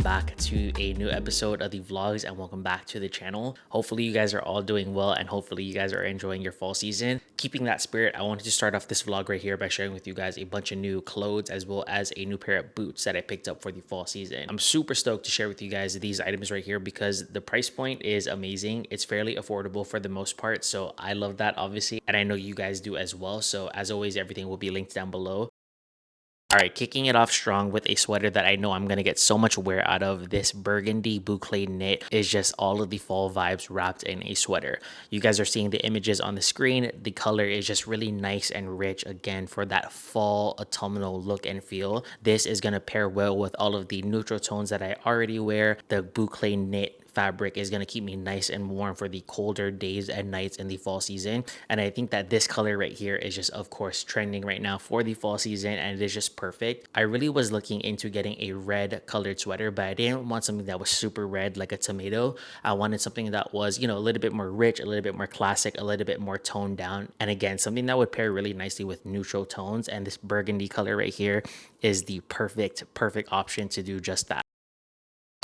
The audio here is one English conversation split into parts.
back to a new episode of the vlogs, and welcome back to the channel. Hopefully you guys are all doing well, and hopefully you guys are enjoying your fall season. Keeping that spirit, I wanted to start off this vlog right here by sharing with you guys a bunch of new clothes as well as a new pair of boots that I picked up for the fall season. I'm super stoked to share with you guys these items right here because the price point is amazing. It's fairly affordable for the most part, so I love that obviously, and I know you guys do as well. So as always, everything will be linked down below. All right, kicking it off strong with a sweater that I know I'm going to get so much wear out of. This burgundy boucle knit is just all of the fall vibes wrapped in a sweater. You guys are seeing the images on the screen. The color is just really nice and rich again for that fall autumnal look and feel. This is going to pair well with all of the neutral tones that I already wear. The boucle knit fabric is going to keep me nice and warm for the colder days and nights in the fall season, and I think that this color right here is just of course trending right now for the fall season, and it is just perfect. I really was looking into getting a red colored sweater, but I didn't want something that was super red like a tomato. I wanted something that was, you know, a little bit more rich, a little bit more classic, a little bit more toned down, and again something that would pair really nicely with neutral tones, and this burgundy color right here is the perfect option to do just that.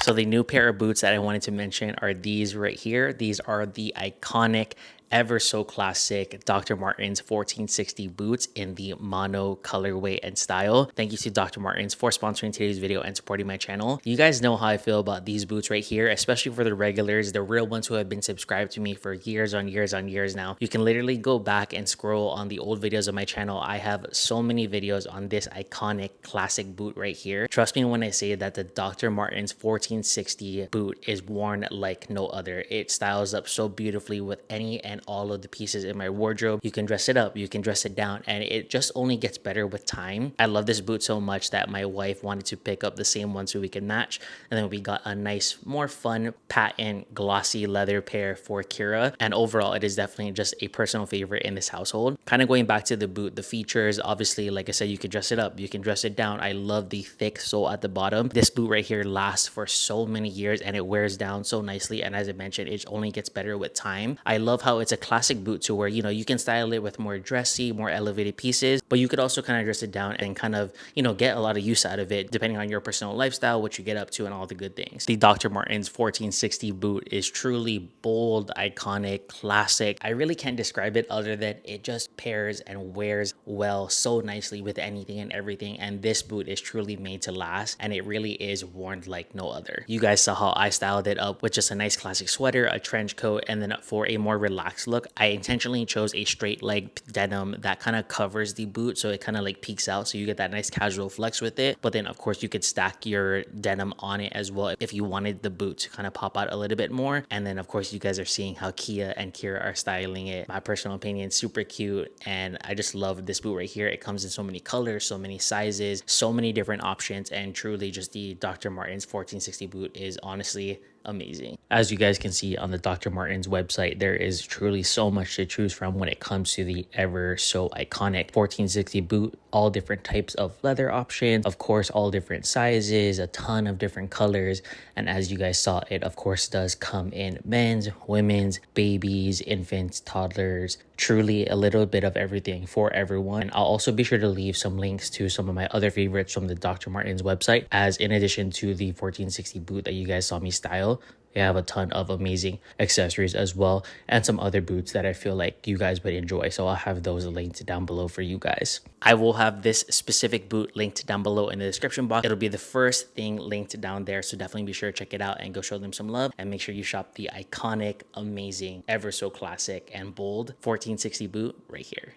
So the new pair of boots that I wanted to mention are these right here. These are the iconic, ever so classic Dr. Martens 1460 boots in the mono colorway and style. Thank you to Dr. Martens for sponsoring today's video and supporting my channel. You guys know how I feel about these boots right here, especially for the regulars, the real ones who have been subscribed to me for years on years now. You can literally go back and scroll on the old videos of my channel. I have so many videos on this iconic classic boot right here. Trust me when I say that the Dr. Martens 1460 boot is worn like no other. It styles up so beautifully with any and all of the pieces in my wardrobe. You can dress it up, you can dress it down, and it just only gets better with time. I love this boot so much that my wife wanted to pick up the same one so we can match, and then we got a nice, more fun, patent, glossy leather pair for Kira, and overall it is definitely just a personal favorite in this household. Kind of going back to the boot, the features, obviously, like I said, you can dress it up, you can dress it down. I love the thick sole at the bottom. This boot right here lasts for so many years and it wears down so nicely, and as I mentioned, it only gets better with time. I love how it's a classic boot to where, you know, you can style it with more dressy, more elevated pieces, but you could also kind of dress it down and kind of, you know, get a lot of use out of it depending on your personal lifestyle, what you get up to, and all the good things. The Dr. Martens 1460 boot is truly bold, iconic, classic. I really can't describe it other than it just pairs and wears well so nicely with anything and everything, and this boot is truly made to last, and it really is worn like no other. You guys saw how I styled it up with just a nice classic sweater, a trench coat, and then for a more relaxed look, I intentionally chose a straight leg denim that kind of covers the boot, so it kind of like peeks out, so you get that nice casual flex with it. But then of course you could stack your denim on it as well if you wanted the boot to kind of pop out a little bit more. And then of course you guys are seeing how Kia and Kira are styling it. My personal opinion, super cute, and I just love this boot right here. It comes in so many colors, so many sizes, so many different options, and truly just the Dr. Martens 1460 boot is honestly amazing. As you guys can see on the Dr. Martens website, there is truly so much to choose from when it comes to the ever so iconic 1460 boot. All different types of leather options, of course, all different sizes, a ton of different colors, and as you guys saw, it of course does come in men's, women's, babies, infants, toddlers, truly a little bit of everything for everyone. I'll also be sure to leave some links to some of my other favorites from the Dr. Martens website, as in addition to the 1460 boot that you guys saw me style, they have a ton of amazing accessories as well, and some other boots that I feel like you guys would enjoy, so I'll have those linked down below for you guys. I will have this specific boot linked down below in the description box. It'll be the first thing linked down there, so definitely be sure to check it out and go show them some love, and make sure you shop the iconic, amazing, ever so classic and bold 1460 boot right here.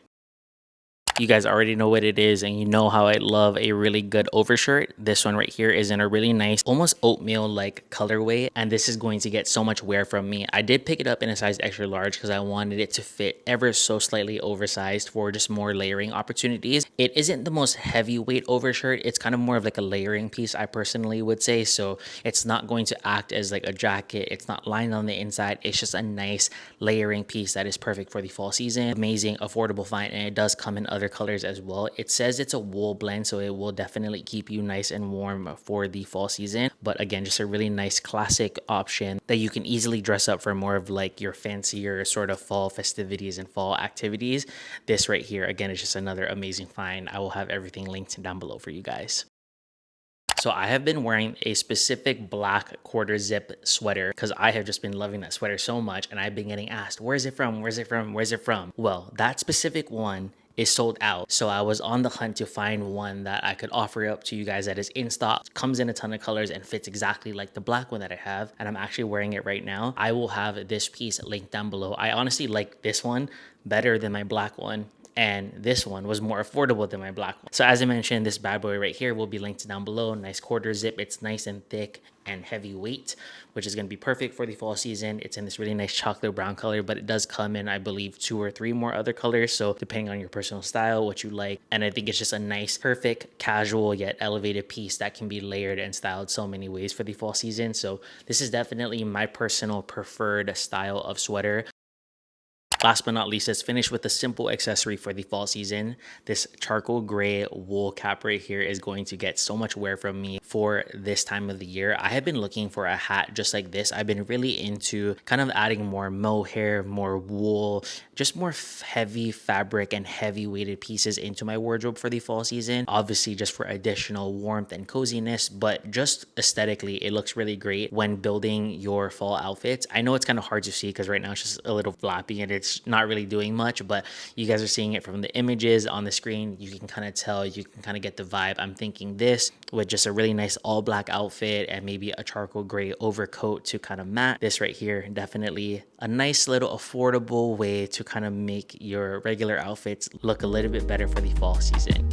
You guys already know what it is, and you know how I love a really good overshirt. This one right here is in a really nice, almost oatmeal like colorway, and this is going to get so much wear from me. I did pick it up in a size extra large because I wanted it to fit ever so slightly oversized for just more layering opportunities. It isn't the most heavyweight overshirt. It's kind of more of like a layering piece, I personally would say, so it's not going to act as like a jacket. It's not lined on the inside. It's just a nice layering piece that is perfect for the fall season. Amazing, affordable find, and it does come in other colors as well. It says it's a wool blend, so it will definitely keep you nice and warm for the fall season, but again, just a really nice classic option that you can easily dress up for more of like your fancier sort of fall festivities and fall activities. This right here again is just another amazing find. I will have everything linked down below for you guys. So I have been wearing a specific black quarter zip sweater because I have just been loving that sweater so much, and I've been getting asked, where's it from? Where's it from? Where's it from? Well, that specific one is sold out. So I was on the hunt to find one that I could offer up to you guys that is in stock, comes in a ton of colors, and fits exactly like the black one that I have. And I'm actually wearing it right now. I will have this piece linked down below. I honestly like this one better than my black one, and this one was more affordable than my black one. So as I mentioned, this bad boy right here will be linked down below. Nice quarter zip. It's nice and thick and heavyweight, which is going to be perfect for the fall season. It's in this really nice chocolate brown color, but it does come in, I believe, 2 or 3 more other colors. So depending on your personal style, what you like. And I think it's just a nice, perfect, casual yet elevated piece that can be layered and styled so many ways for the fall season. So this is definitely my personal preferred style of sweater. Last but not least, let's finish with a simple accessory for the fall season. This charcoal gray wool cap right here is going to get so much wear from me for this time of the year. I have been looking for a hat just like this. I've been really into kind of adding more mohair, more wool, just more heavy fabric and heavy weighted pieces into my wardrobe for the fall season. Obviously just for additional warmth and coziness, but just aesthetically, it looks really great when building your fall outfits. I know it's kind of hard to see because right now it's just a little flappy and it's not really doing much, but you guys are seeing it from the images on the screen. You can kind of tell, you can kind of get the vibe. I'm thinking this with just a really nice all black outfit and maybe a charcoal gray overcoat to kind of match this right here. Definitely a nice little affordable way to kind of make your regular outfits look a little bit better for the fall season.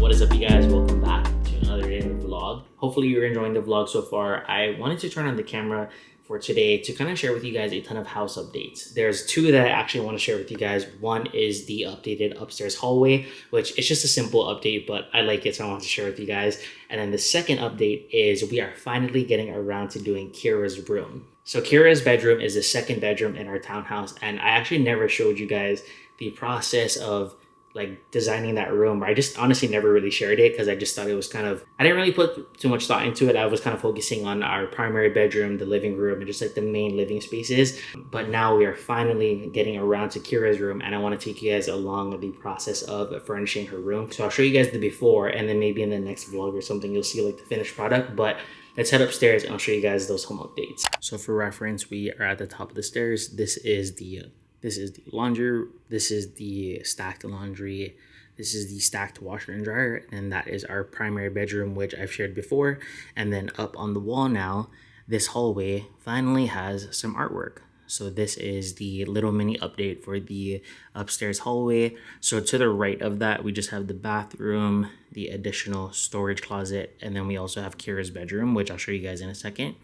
What is up, you guys? Welcome back to another day in the vlog. Hopefully you're enjoying the vlog so far. I wanted to turn on the camera for today to kind of share with you guys a ton of house updates. There's 2 that I actually want to share with you guys. One is the updated upstairs hallway, which is just a simple update, but I like it, so I want to share with you guys. And then the second update is we are finally getting around to doing Kira's room. So Kira's bedroom is the second bedroom in our townhouse, and I actually never showed you guys the process of like designing that room. I just honestly never really shared it because I just thought it was kind of, I didn't really put too much thought into it. I was kind of focusing on our primary bedroom, the living room, and just like the main living spaces. But now we are finally getting around to Kira's room, and I want to take you guys along the process of furnishing her room. So I'll show you guys the before, and then maybe in the next vlog or something you'll see like the finished product. But let's head upstairs and I'll show you guys those home updates. So for reference, we are at the top of the stairs. This is the laundry, this is the stacked laundry, this is the stacked washer and dryer, and that is our primary bedroom, which I've shared before. And then up on the wall now, this hallway finally has some artwork. So this is the little mini update for the upstairs hallway. So to the right of that, we just have the bathroom, the additional storage closet, and then we also have Kira's bedroom, which I'll show you guys in a second.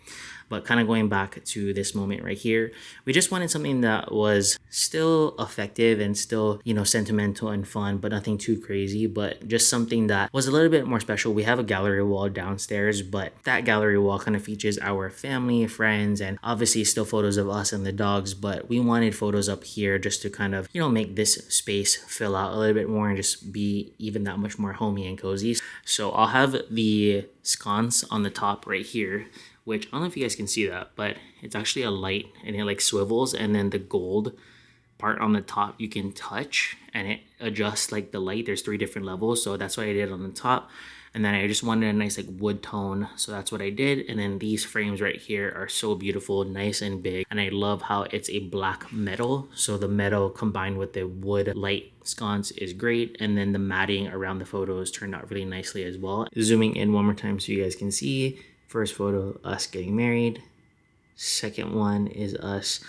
But kind of going back to this moment right here, we just wanted something that was still effective and still, you know, sentimental and fun, but nothing too crazy, but just something that was a little bit more special. We have a gallery wall downstairs, but that gallery wall kind of features our family, friends, and obviously still photos of us and the dogs, but we wanted photos up here just to kind of, you know, make this space fill out a little bit more and just be even that much more homey and cozy. So I'll have the sconce on the top right here, which I don't know if you guys can see that, but it's actually a light and it like swivels, and then the gold part on the top you can touch and it adjusts like the light. There's 3 different levels, so that's what I did on the top. And then I just wanted a nice like wood tone, so that's what I did. And then these frames right here are so beautiful, nice and big, and I love how it's a black metal, so the metal combined with the wood light sconce is great. And then the matting around the photos turned out really nicely as well. Zooming in one more time so you guys can see. First photo, us getting married. Second one is us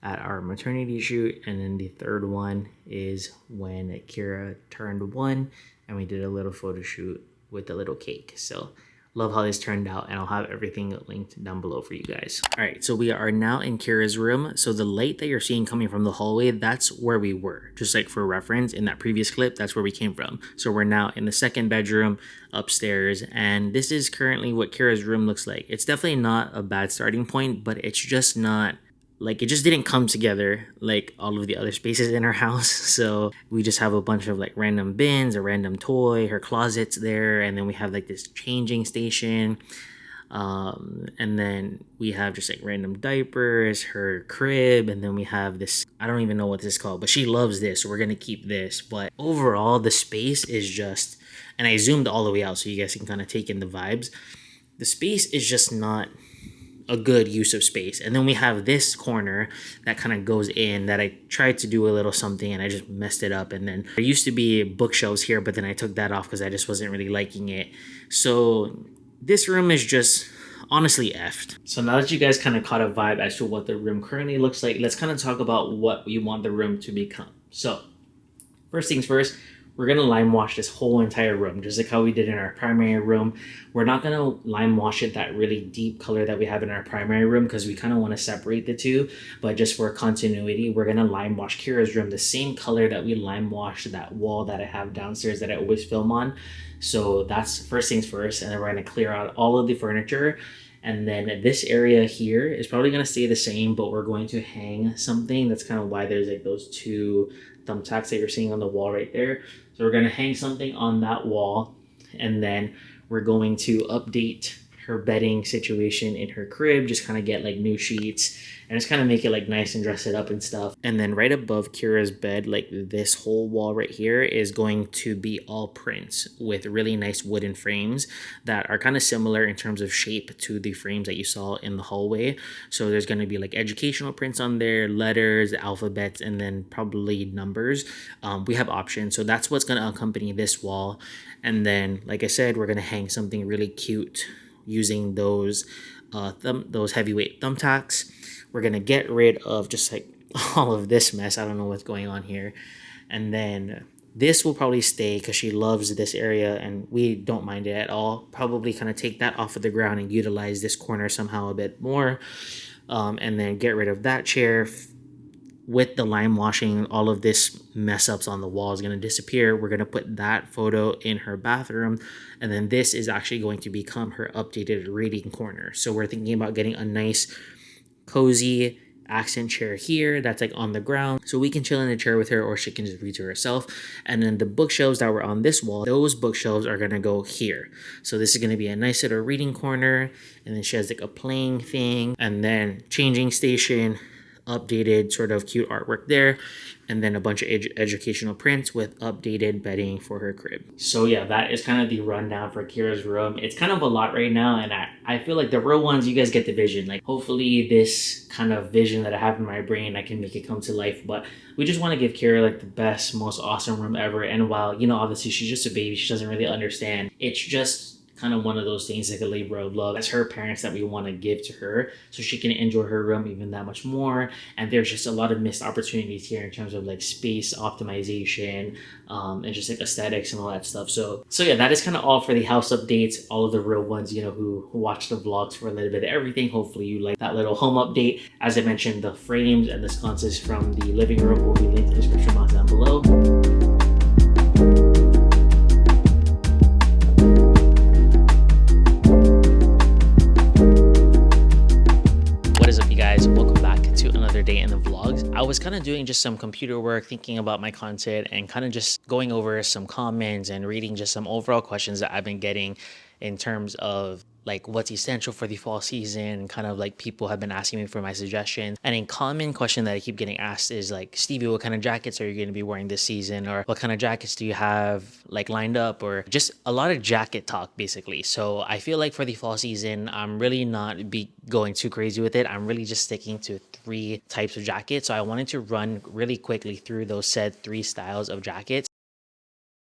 at our maternity shoot. And then the third one is when Kira turned 1 and we did a little photo shoot with a little cake. So love how this turned out, and I'll have everything linked down below for you guys. All right, so we are now in Kira's room. So the light that you're seeing coming from the hallway, that's where we were. Just like for reference, in that previous clip, that's where we came from. So we're now in the second bedroom upstairs, and this is currently what Kira's room looks like. It's definitely not a bad starting point, but it's just not, like, it just didn't come together like all of the other spaces in our house. So we just have a bunch of like random bins, a random toy, her closet's there, and then we have like this changing station. And then we have just like random diapers, her crib, and then we have this, I don't even know what this is called, but she loves this, so we're gonna keep this. But overall, the space is just, and I zoomed all the way out so you guys can kind of take in the vibes. The space is just not a good use of space. And then we have this corner that kind of goes in that I tried to do a little something and I just messed it up. And then there used to be bookshelves here, but then I took that off because I just wasn't really liking it. So this room is just honestly effed. So now that you guys kind of caught a vibe as to what the room currently looks like, let's kind of talk about what you want the room to become. So first things first, we're going to lime wash this whole entire room, just like how we did in our primary room. We're not going to lime wash it that really deep color that we have in our primary room because we kind of want to separate the two. But just for continuity, we're going to lime wash Kira's room the same color that we lime washed that wall that I have downstairs that I always film on. So that's first things first. And then we're going to clear out all of the furniture. And then this area here is probably going to stay the same, but we're going to hang something. That's kind of why there's like those two thumbtacks that you're seeing on the wall right there. So we're going to hang something on that wall, and then we're going to update her bedding situation in her crib, just kind of get like new sheets and just kind of make it like nice and dress it up and stuff. And then right above Kira's bed, like this whole wall right here is going to be all prints with really nice wooden frames that are kind of similar in terms of shape to the frames that you saw in the hallway. So there's going to be like educational prints on there, letters, alphabets, and then probably numbers. We have options. So that's what's going to accompany this wall. And then, like I said, we're going to hang something really cute using those heavyweight thumbtacks. We're gonna get rid of just like all of this mess. I don't know what's going on here. And then this will probably stay because she loves this area and we don't mind it at all. Probably kind of take that off of the ground and utilize this corner somehow a bit more. And then get rid of that chair. With the lime washing, all of this mess ups on the wall is going to disappear. We're going to put that photo in her bathroom. And then this is actually going to become her updated reading corner. So we're thinking about getting a nice, cozy accent chair here that's like on the ground. So we can chill in the chair with her or she can just read to herself. And then the bookshelves that were on this wall, those bookshelves are going to go here. So this is going to be a nice little reading corner. And then she has like a playing thing. And then changing station, updated sort of cute artwork there, and then a bunch of educational prints with updated bedding for her crib. So yeah, that is kind of the rundown for Kira's room. It's kind of a lot right now, and I feel like the real ones, you guys get the vision. Like hopefully this kind of vision that I have in my brain, I can make it come to life. But we just want to give Kira like the best, most awesome room ever. And while, you know, obviously she's just a baby, she doesn't really understand. It's just kind of one of those things like a labor of love as her parents that we want to give to her so she can enjoy her room even that much more. And there's just a lot of missed opportunities here in terms of like space optimization and just like aesthetics and all that stuff. So yeah, that is kind of all for the house updates. All of the real ones, you know, who watch the vlogs for a little bit of everything. Hopefully you like that little home update. As I mentioned, the frames and the sconces from the living room will be linked in the description box down below. Day in the vlogs. I was kind of doing just some computer work, thinking about my content and kind of just going over some comments and reading just some overall questions that I've been getting in terms of like what's essential for the fall season. Kind of like people have been asking me for my suggestions, and a common question that I keep getting asked is like, Stevie, what kind of jackets are you going to be wearing this season, or what kind of jackets do you have like lined up, or just a lot of jacket talk basically. So I feel like for the fall season, I'm really not going too crazy with it. I'm really just sticking to 3 types of jackets. So I wanted to run really quickly through those said 3 styles of jackets.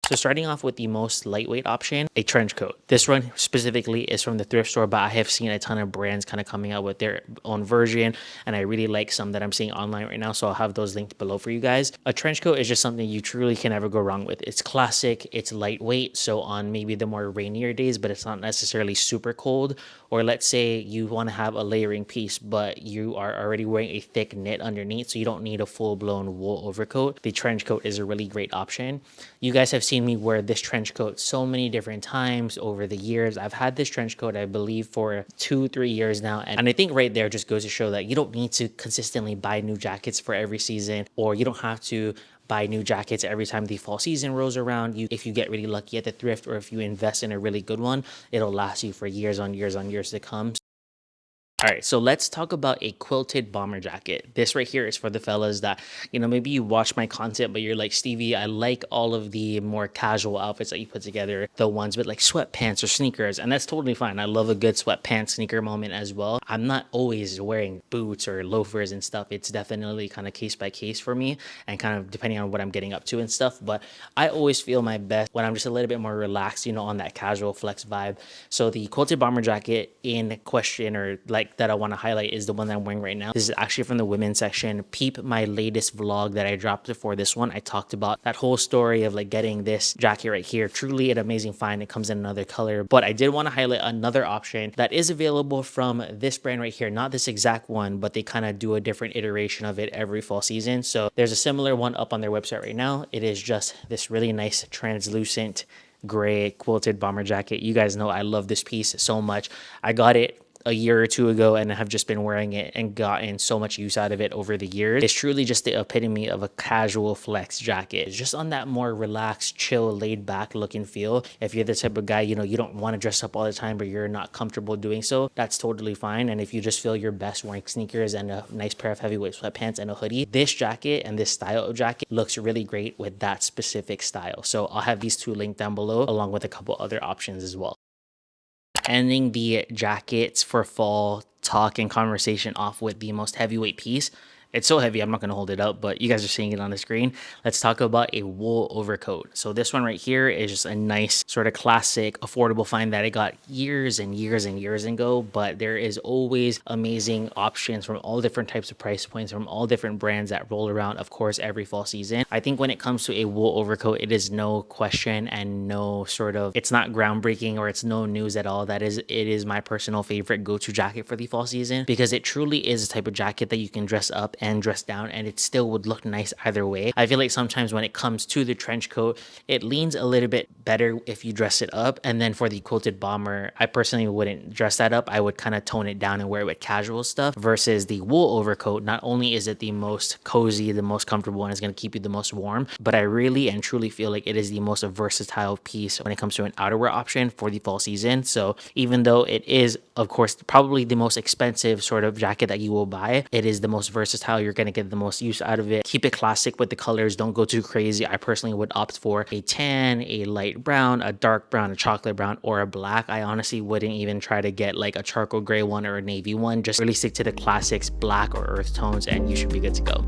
So starting off with the most lightweight option, a trench coat. This one specifically is from the thrift store, but I have seen a ton of brands kind of coming out with their own version, and I really like some that I'm seeing online right now, so I'll have those linked below for you guys. A trench coat is just something you truly can never go wrong with. It's classic, it's lightweight, so on maybe the more rainier days, but it's not necessarily super cold, or let's say you want to have a layering piece, but you are already wearing a thick knit underneath, so you don't need a full-blown wool overcoat. The trench coat is a really great option. You guys have seen me wear this trench coat so many different times over the years. I've had this trench coat, I believe, for 2-3 years now. And I think right there just goes to show that you don't need to consistently buy new jackets for every season, or you don't have to buy new jackets every time the fall season rolls around. If you get really lucky at the thrift, or if you invest in a really good one, it'll last you for years on years on years to come. All right, so let's talk about a quilted bomber jacket. This right here is for the fellas that, maybe you watch my content, but you're like, Stevie, I like all of the more casual outfits that you put together, the ones with like sweatpants or sneakers, and that's totally fine. I love a good sweatpants sneaker moment as well. I'm not always wearing boots or loafers and stuff. It's definitely kind of case by case for me and kind of depending on what I'm getting up to and stuff, but I always feel my best when I'm just a little bit more relaxed, on that casual flex vibe. So the quilted bomber jacket in question, or like that I want to highlight, is the one that I'm wearing right now. This is actually from the women's section. Peep my latest vlog that I dropped before this one. I talked about that whole story of like getting this jacket right here. Truly an amazing find. It comes in another color, but I did want to highlight another option that is available from this brand right here. Not this exact one, but they kind of do a different iteration of it every fall season. So there's a similar one up on their website right now. It is just this really nice translucent gray quilted bomber jacket. You guys know I love this piece so much. I got it a year or two ago and have just been wearing it and gotten so much use out of it over the years. It's truly just the epitome of a casual flex jacket. It's just on that more relaxed, chill, laid back looking feel. If you're the type of guy, you don't want to dress up all the time, but you're not comfortable doing so, that's totally fine. And if you just feel your best wearing sneakers and a nice pair of heavyweight sweatpants and a hoodie, this jacket and this style of jacket looks really great with that specific style. So I'll have these two linked down below along with a couple other options as well. Ending the jackets for fall talk and conversation off with the most heavyweight piece. It's so heavy, I'm not going to hold it up, but you guys are seeing it on the screen. Let's talk about a wool overcoat. So this one right here is just a nice sort of classic, affordable find that I got years and years and years ago, but there is always amazing options from all different types of price points, from all different brands that roll around, of course, every fall season. I think when it comes to a wool overcoat, it is no question and no sort of, it's not groundbreaking or it's no news at all. It is my personal favorite go-to jacket for the fall season because it truly is a type of jacket that you can dress up and dress down and it still would look nice either way. I feel like sometimes when it comes to the trench coat, it leans a little bit better if you dress it up. And then for the quilted bomber, I personally wouldn't dress that up. I would kind of tone it down and wear it with casual stuff versus the wool overcoat. Not only is it the most cozy, the most comfortable, and it's going to keep you the most warm, but I really and truly feel like it is the most versatile piece when it comes to an outerwear option for the fall season. So even though it is, of course, probably the most expensive sort of jacket that you will buy, it is the most versatile. You're going to get the most use out of it. Keep it classic with the colors. Don't go too crazy. I personally would opt for a tan, a light brown, a dark brown, a chocolate brown, or a black. I honestly wouldn't even try to get like a charcoal gray one or a navy one. Just really stick to the classics, black or earth tones, and you should be good to go.